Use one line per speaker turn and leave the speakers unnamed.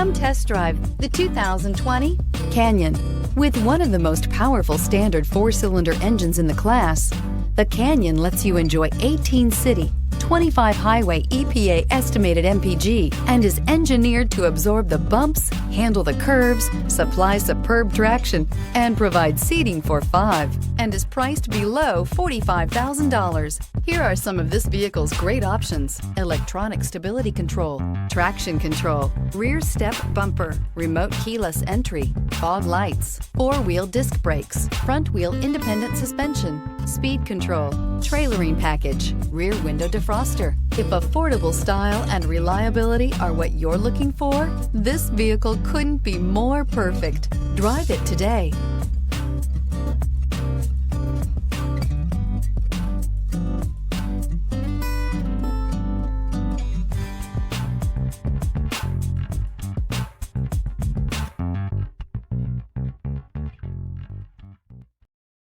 Come test drive the 2020 Canyon. With one of the most powerful standard 4-cylinder engines in the class, the Canyon lets you enjoy 18 city, 25 highway EPA estimated MPG, and is engineered to absorb the bumps, handle the curves, supply superb traction, and provide seating for 5, and is priced below $45,000. Here are some of this vehicle's great options: electronic stability control, traction control, rear step bumper, remote keyless entry, fog lights, 4-wheel disc brakes, front wheel independent suspension, speed control, trailering package, rear window defroster. If affordable style and reliability are what you're looking for, this vehicle couldn't be more perfect. Drive it today.